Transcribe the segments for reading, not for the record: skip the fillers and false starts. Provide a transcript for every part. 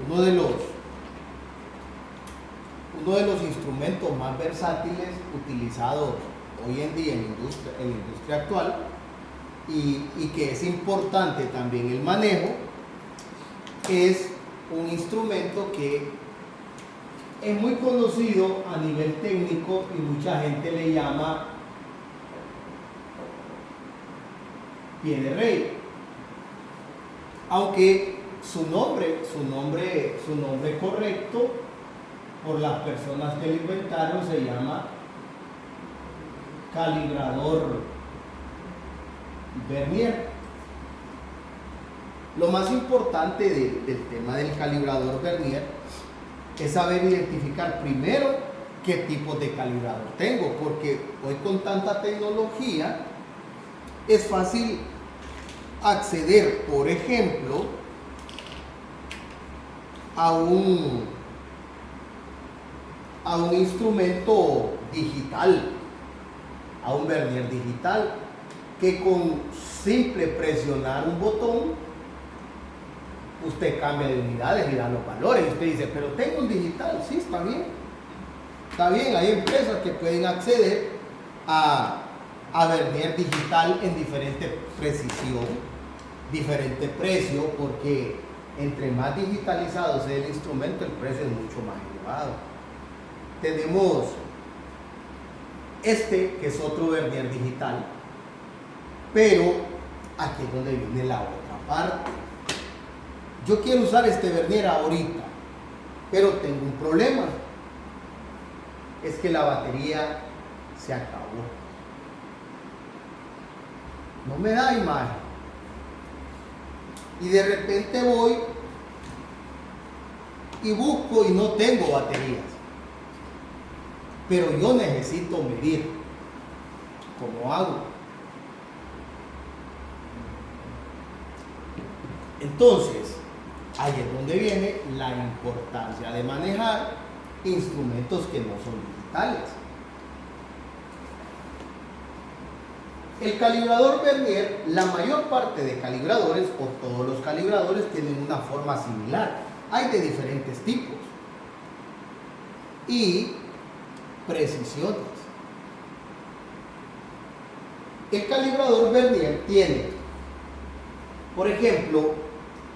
uno de los, uno de los instrumentos más versátiles utilizados hoy en día en la industria actual y que es importante también el manejo, es un instrumento que es muy conocido a nivel técnico y mucha gente le llama pie de rey, aunque su nombre correcto por las personas que lo inventaron se llama calibrador Vernier. Lo más importante del tema del calibrador Vernier es saber identificar primero qué tipo de calibrador tengo, porque hoy con tanta tecnología es fácil acceder, por ejemplo, a un instrumento digital, a un vernier digital, que con simple presionar un botón usted cambia de unidades y da los valores. Y usted dice, pero tengo un digital. Sí, está bien. Está bien, hay empresas que pueden acceder a vernier digital en diferente precisión, diferente precio, porque entre más digitalizado sea el instrumento, el precio es mucho más elevado. Tenemos este, que es otro vernier digital, pero aquí es donde viene la otra parte. Yo quiero usar este vernier ahorita, pero tengo un problema. Es que la batería se acabó. No me da imagen. Y de repente voy y busco y no tengo baterías. Pero yo necesito medir. ¿Cómo hago? Entonces, ahí es donde viene la importancia de manejar instrumentos que no son digitales. El calibrador Vernier, la mayor parte de calibradores o todos los calibradores tienen una forma similar. Hay de diferentes tipos y precisiones. El calibrador Vernier tiene, por ejemplo,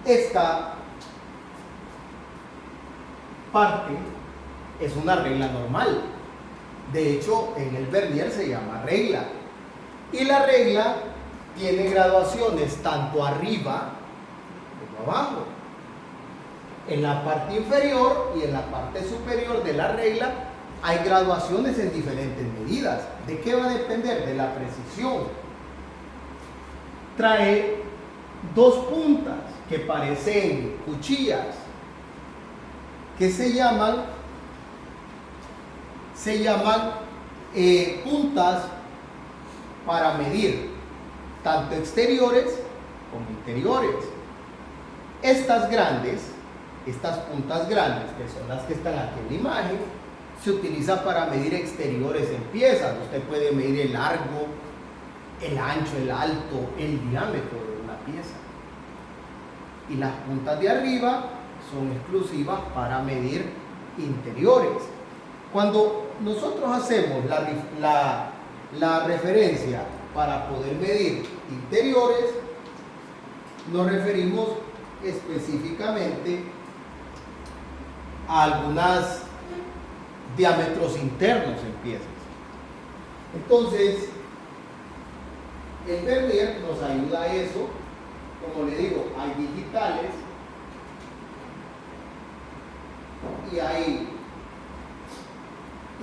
esta parte es una regla normal. De hecho, en el vernier se llama regla. Y la regla tiene graduaciones tanto arriba como abajo. En la parte inferior y en la parte superior de la regla hay graduaciones en diferentes medidas. ¿De qué va a depender? De la precisión. Trae dos puntas que parecen cuchillas, que se llaman puntas para medir tanto exteriores como interiores. Estas puntas grandes, que son las que están aquí en la imagen, se utiliza para medir exteriores en piezas. Usted puede medir el largo, el ancho, el alto, el diámetro de una pieza. Y las puntas de arriba son exclusivas para medir interiores. Cuando nosotros hacemos la referencia para poder medir interiores, nos referimos específicamente a algunos diámetros internos en piezas. Entonces, el vernier nos ayuda a eso. Como le digo, hay digitales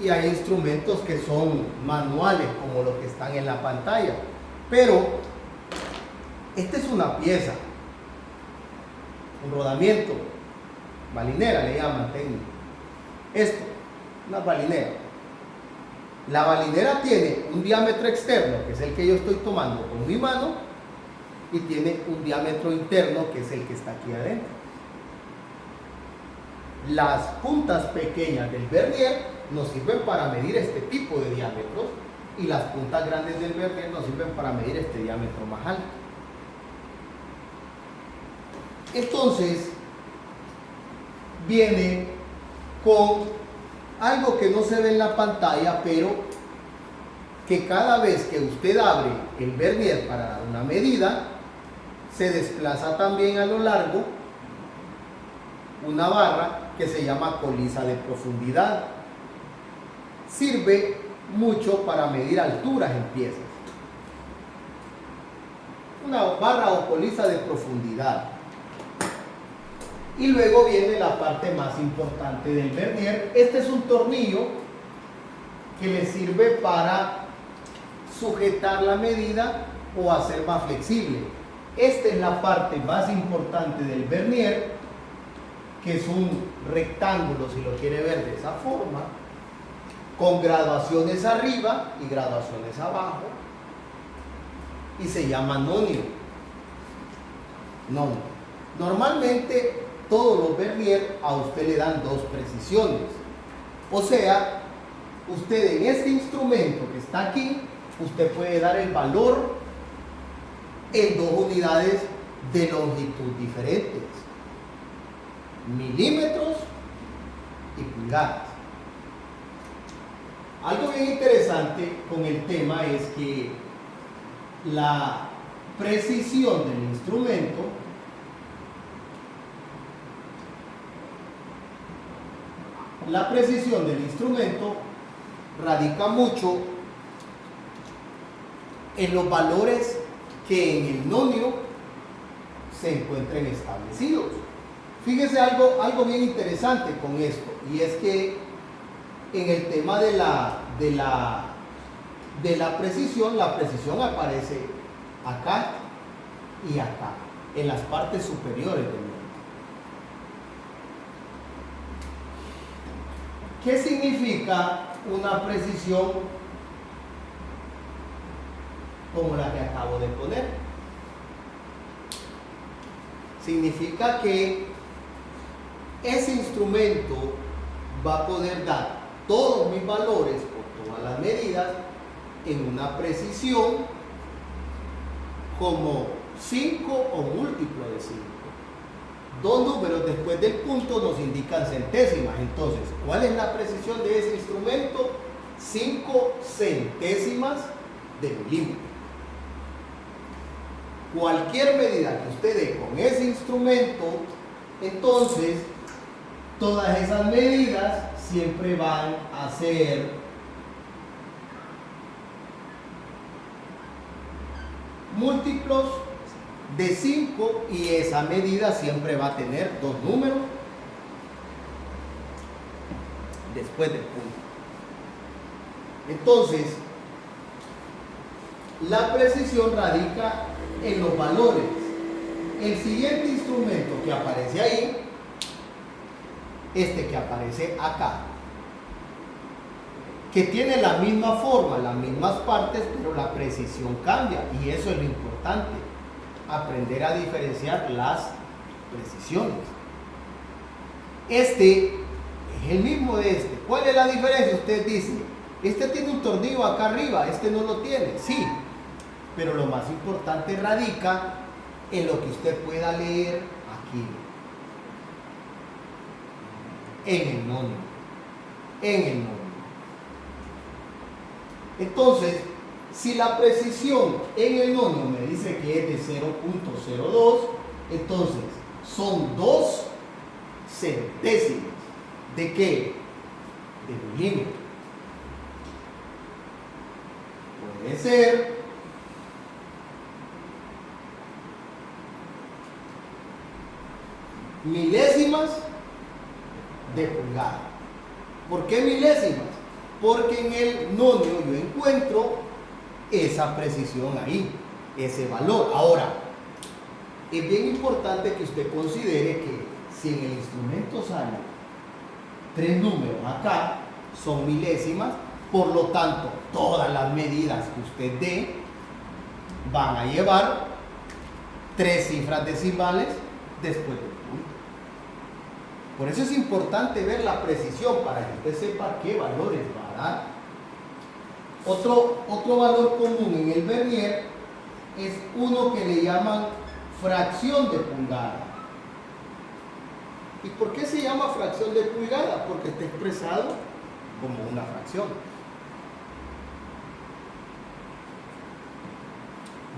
y hay instrumentos que son manuales, como los que están en la pantalla. Pero esta es una pieza, un rodamiento, balinera le llaman técnico. Esto, una balinera. La balinera tiene un diámetro externo, que es el que yo estoy tomando con mi mano, y tiene un diámetro interno, que es el que está aquí adentro. Las puntas pequeñas del vernier nos sirven para medir este tipo de diámetros, y las puntas grandes del vernier nos sirven para medir este diámetro más alto. Entonces, viene con algo que no se ve en la pantalla, pero que cada vez que usted abre el vernier para dar una medida, se desplaza también a lo largo una barra que se llama colisa de profundidad. Sirve mucho para medir alturas en piezas. Una barra o colisa de profundidad. Y luego viene la parte más importante del vernier. Este es un tornillo que le sirve para sujetar la medida o hacer más flexible. Esta es la parte más importante del vernier, que es un rectángulo, si lo quiere ver de esa forma, con graduaciones arriba y graduaciones abajo, y se llama nonio. Normalmente todos los vernier a usted le dan 2 precisiones. O sea, usted en este instrumento que está aquí, usted puede dar el valor en 2 unidades de longitud diferentes: milímetros y pulgadas. Algo bien interesante con el tema es que la precisión del instrumento radica mucho en los valores que en el nonio se encuentren establecidos. Fíjese algo bien interesante con esto, y es que en el tema de la precisión aparece acá y acá, en las partes superiores del nonio. ¿Qué significa una precisión como la que acabo de poner? Significa que ese instrumento va a poder dar todos mis valores por todas las medidas en una precisión como 5 o múltiplo de 5. 2 números después del punto nos indican centésimas. Entonces, ¿cuál es la precisión de ese instrumento? 5 centésimas de milímetro. Cualquier medida que usted dé con ese instrumento, entonces todas esas medidas siempre van a ser múltiplos de 5, y esa medida siempre va a tener 2 números después del punto. Entonces, la precisión radica en los valores. El siguiente instrumento que aparece ahí, este que aparece acá, que tiene la misma forma, las mismas partes, pero la precisión cambia, y eso es lo importante, aprender a diferenciar las precisiones. Este es el mismo de este. ¿Cuál es la diferencia? Usted dice, este tiene un tornillo acá arriba, este no lo tiene. Sí, pero lo más importante radica en lo que usted pueda leer aquí, en el nonio. Entonces, si la precisión en el nonio me dice que es de 0.02, entonces son 2 centésimas. ¿De qué? De milímetro. Puede ser milésimas de pulgada. ¿Por qué milésimas? Porque en el nonio yo encuentro esa precisión ahí, ese valor. Ahora, es bien importante que usted considere que si en el instrumento sale 3 números acá, son milésimas, por lo tanto, todas las medidas que usted dé van a llevar 3 cifras decimales después del punto. Por eso es importante ver la precisión, para que usted sepa qué valores va a dar. Otro valor común en el vernier es uno que le llaman fracción de pulgada. ¿Y por qué se llama fracción de pulgada? Porque está expresado como una fracción.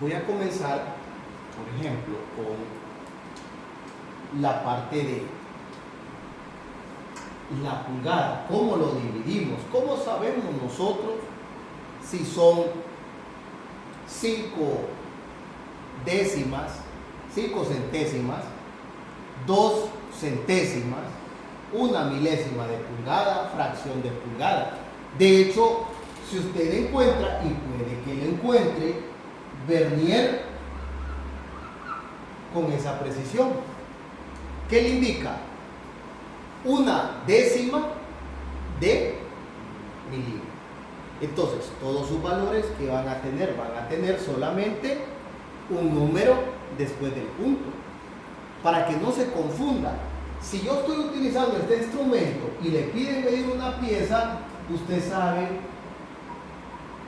Voy a comenzar, por ejemplo, con la parte de la pulgada. ¿Cómo lo dividimos? ¿Cómo sabemos nosotros si son 5 décimas, 5 centésimas, 2 centésimas, 1 milésima de pulgada, fracción de pulgada? De hecho, si usted encuentra, y puede que lo encuentre, vernier con esa precisión, ¿qué le indica? 1 décima de milímetro. Entonces, todos sus valores que van a tener solamente un número después del punto, para que no se confunda. Si yo estoy utilizando este instrumento y le piden medir una pieza, usted sabe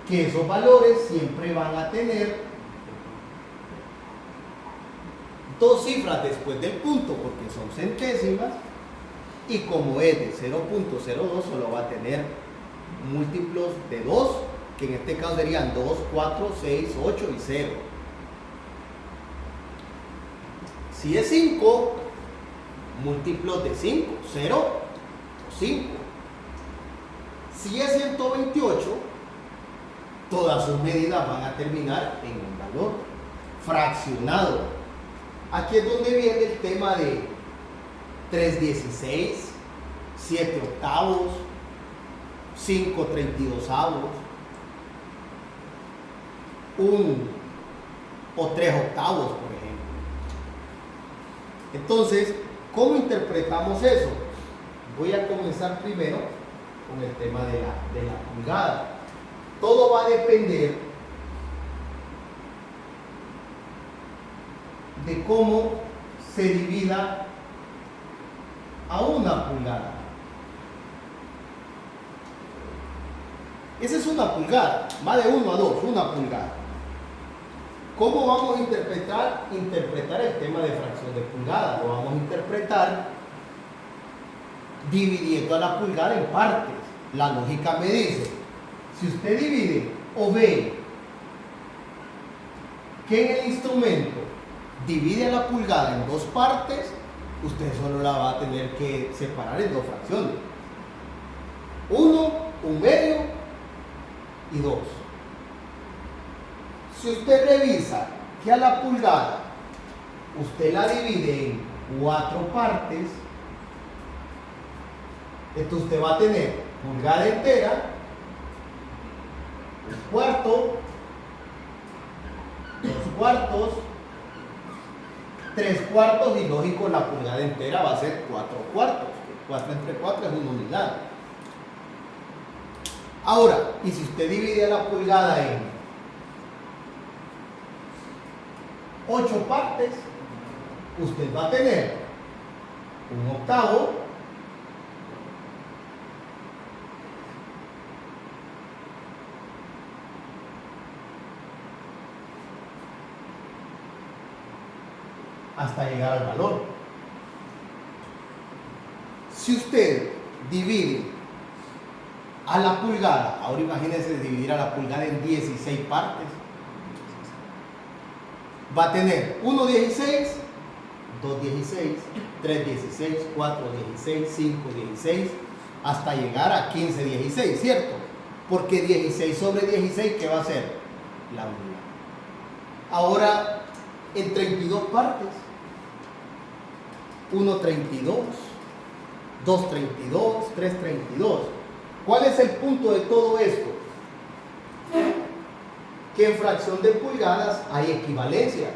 que esos valores siempre van a tener 2 cifras después del punto, porque son centésimas, y como es de 0.02, solo va a tener múltiplos de 2, que en este caso serían 2, 4, 6, 8 y 0. Si es 5, múltiplos de 5, 0 o 5. Si es 128, todas sus medidas van a terminar en un valor fraccionado. Aquí es donde viene el tema de 3/16, 7/8, 5/32, 1 o 3/8, por ejemplo. Entonces, ¿cómo interpretamos eso? Voy a comenzar primero con el tema de la pulgada. Todo va a depender de cómo se divida a 1 pulgada. Esa es 1 pulgada, va de 1 a 2, 1 pulgada. ¿Cómo vamos a interpretar el tema de fracción de pulgada? Lo vamos a interpretar dividiendo a la pulgada en partes. La lógica me dice, si usted divide o ve que en el instrumento divide a la pulgada en 2 partes, usted solo la va a tener que separar en 2 fracciones. 1, 1/2 y 2. Si usted revisa que a la pulgada usted la divide en 4 partes, entonces usted va a tener pulgada entera, 1/4, 2/4, 3/4 y lógico la pulgada entera va a ser 4/4. 4 entre 4 es 1 unidad. Ahora, y si usted divide a la pulgada en 8 partes, usted va a tener 1/8, hasta llegar al valor. Si usted divide a la pulgada, ahora imagínense dividir a la pulgada en 16 partes, va a tener 1/16, 2/16, 3/16, 4/16, 5/16, hasta llegar a 15/16, ¿cierto? Porque 16 sobre 16, ¿qué va a ser? La unidad. Ahora, en 32 partes, 1/32, 2/32, 3/32. ¿Cuál es el punto de todo esto? Que en fracción de pulgadas hay equivalencias.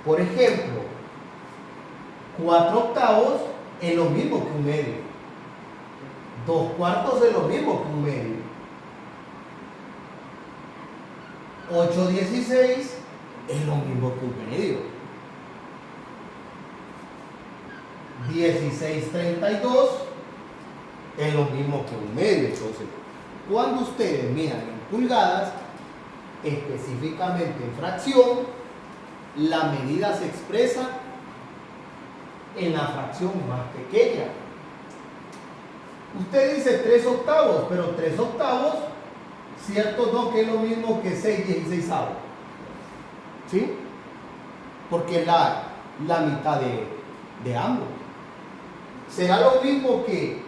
Por ejemplo, 4/8 es lo mismo que 1/2. 2/4 es lo mismo que 1/2. 8/16 es lo mismo que 1/2. 16/32 es lo mismo que 1/2. Entonces, cuando ustedes miran en pulgadas, específicamente en fracción, la medida se expresa en la fracción más pequeña. Usted dice 3/8, pero 3/8, cierto no que es lo mismo que 6/16. ¿Sí? Porque es la mitad de ambos. ¿Será lo mismo que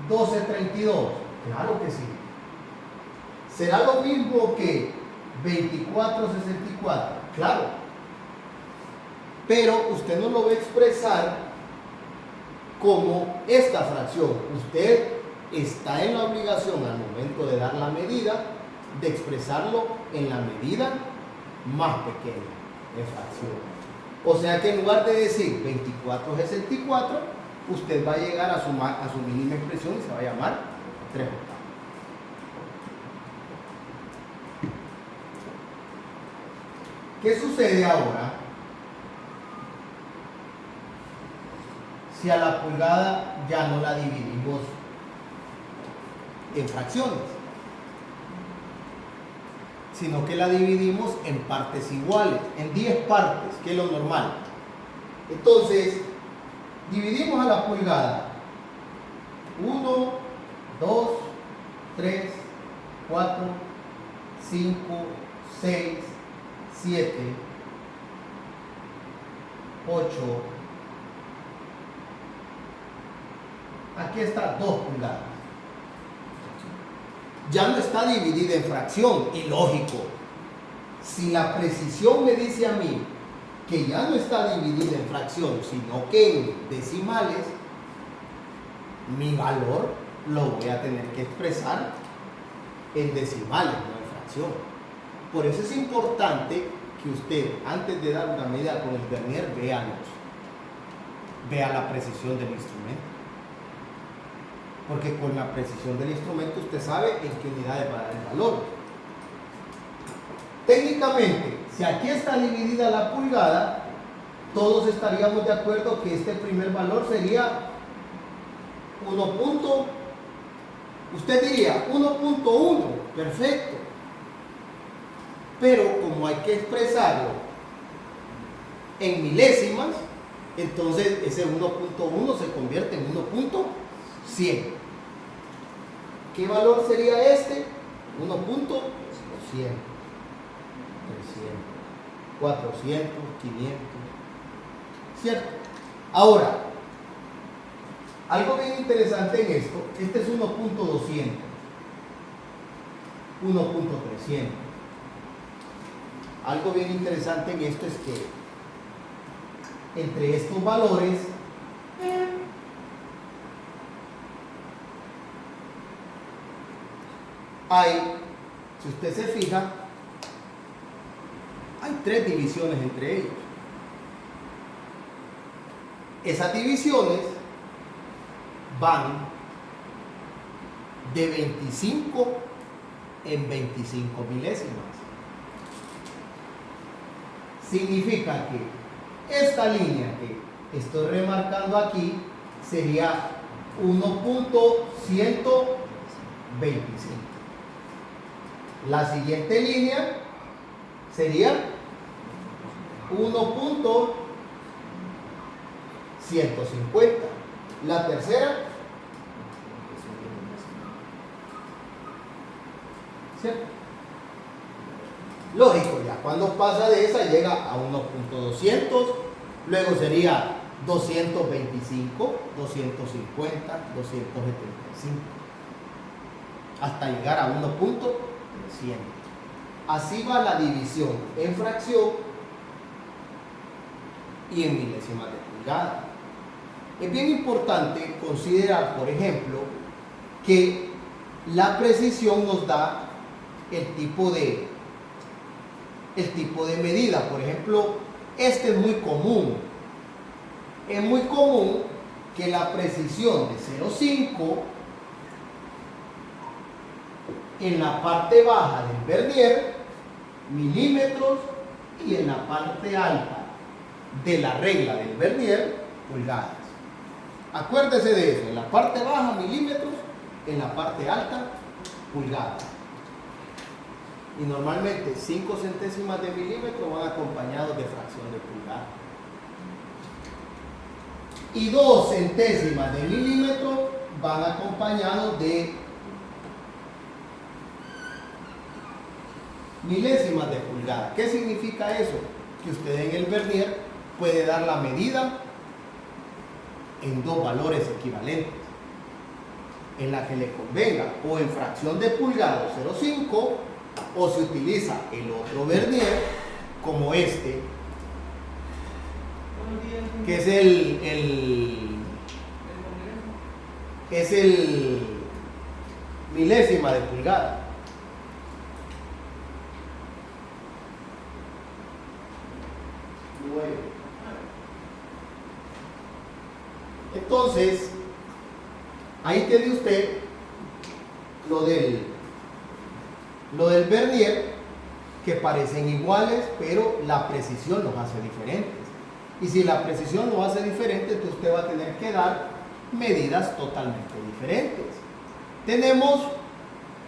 12/32? Claro que sí. ¿Será lo mismo que 24/64? Claro. Pero usted no lo va a expresar como esta fracción. Usted está en la obligación al momento de dar la medida de expresarlo en la medida más pequeña de fracción. O sea que en lugar de decir 24/64, usted va a llegar a su mínima expresión y se va a llamar 3/8. ¿Qué sucede ahora si a la pulgada ya no la dividimos en fracciones, sino que la dividimos en partes iguales, en 10 partes, que es lo normal? Entonces, dividimos a la pulgada 1, 2, 3, 4, 5, 6, 7, 8. Aquí está 2 pulgadas. Ya no está dividida en fracción, y lógico. Si la precisión me dice a mí que ya no está dividida en fracción, sino que en decimales, mi valor lo voy a tener que expresar en decimales, no en fracción. Por eso es importante que usted, antes de dar una medida con el vernier, vea la precisión del instrumento. Porque con la precisión del instrumento usted sabe en qué unidades va a dar el valor. Técnicamente, si aquí está dividida la pulgada, todos estaríamos de acuerdo que este primer valor sería 1. Usted diría 1.1, perfecto. Pero como hay que expresarlo en milésimas, entonces ese 1.1 se convierte en 1.100. ¿Qué valor sería este? 1.200, 300, 400, 500. ¿Cierto? Ahora, algo bien interesante en esto, este es 1.200, 1.300. Algo bien interesante en esto es que entre estos valores hay, si usted se fija, hay 3 divisiones entre ellos. Esas divisiones van de 25 en 25 milésimas. Significa que esta línea que estoy remarcando aquí sería 1.125. La siguiente línea sería 1.150. La tercera, ¿cierto? Lógico, ya cuando pasa de esa llega a 1.200, luego sería 225, 250, 275, hasta llegar a 1.300. Así va la división en fracción y en milésimas de pulgada. Es bien importante considerar, por ejemplo, que la precisión nos da el tipo de medida. Por ejemplo, este es muy común. Es muy común que la precisión de 0.5 en la parte baja del vernier, milímetros, y en la parte alta de la regla del vernier, pulgadas. Acuérdese de eso, en la parte baja milímetros, en la parte alta pulgadas. Y normalmente 5 centésimas de milímetro van acompañados de fracción de pulgada. Y 2 centésimas de milímetro van acompañados de milésimas de pulgada. ¿Qué significa eso? Que usted en el vernier puede dar la medida en 2 valores equivalentes, en la que le convenga, o en fracción de pulgada 0,5, o se utiliza el otro vernier como este, que es el milésima de pulgada. Entonces, ahí tiene usted lo del vernier, que parecen iguales, pero la precisión los hace diferentes. Y si la precisión los hace diferentes, entonces usted va a tener que dar medidas totalmente diferentes. Tenemos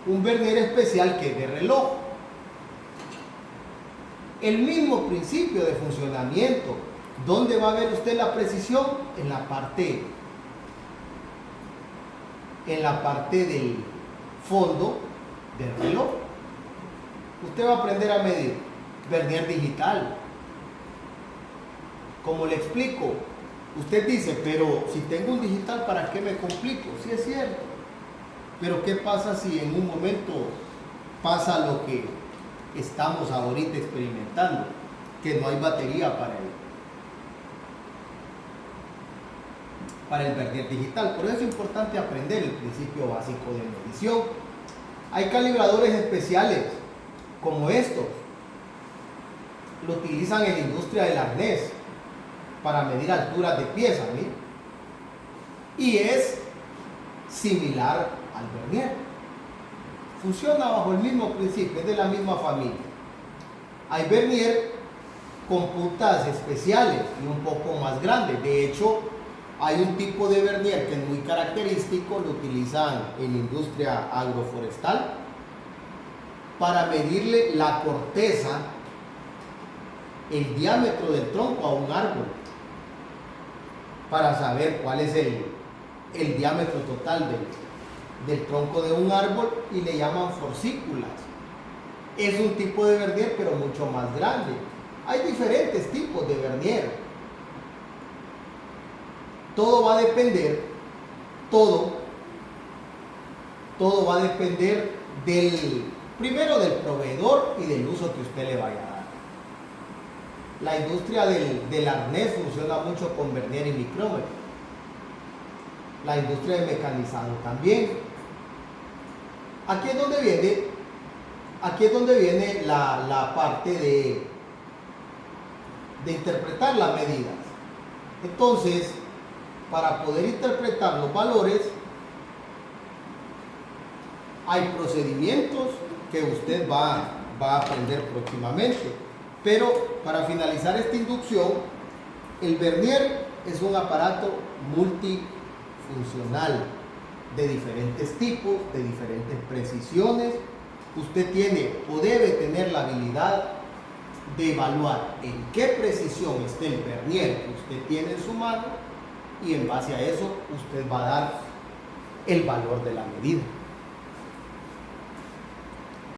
un vernier especial que es de reloj. El mismo principio de funcionamiento. ¿Dónde va a ver usted la precisión? En la parte del fondo del reloj. Usted va a aprender a medir vernier digital. Como le explico, usted dice, pero si tengo un digital, ¿para qué me complico? Sí, es cierto. Pero ¿qué pasa si en un momento pasa lo que estamos ahorita experimentando? Que no hay batería para el vernier digital. Por eso es importante aprender el principio básico de medición. Hay calibradores especiales como estos. Lo utilizan en la industria del arnés para medir alturas de piezas, ¿sí? Y es similar al vernier. Funciona bajo el mismo principio, es de la misma familia. Hay vernier con puntas especiales y un poco más grandes. De hecho, hay un tipo de vernier que es muy característico, lo utilizan en la industria agroforestal para medirle la corteza, el diámetro del tronco a un árbol, para saber cuál es el diámetro total del tronco de un árbol, y le llaman forcículas. Es un tipo de vernier, pero mucho más grande. Hay diferentes tipos de vernier. Todo va a depender, todo va a depender primero del proveedor y del uso que usted le vaya a dar. La industria del arnés funciona mucho con vernier y micrómetro. La industria del mecanizado también. Aquí es donde viene la parte de interpretar las medidas. Entonces, para poder interpretar los valores, hay procedimientos que usted va a aprender próximamente. Pero para finalizar esta inducción, el vernier es un aparato multifuncional de diferentes tipos, de diferentes precisiones. Usted tiene o debe tener la habilidad de evaluar en qué precisión está el vernier que usted tiene en su mano, y en base a eso usted va a dar el valor de la medida.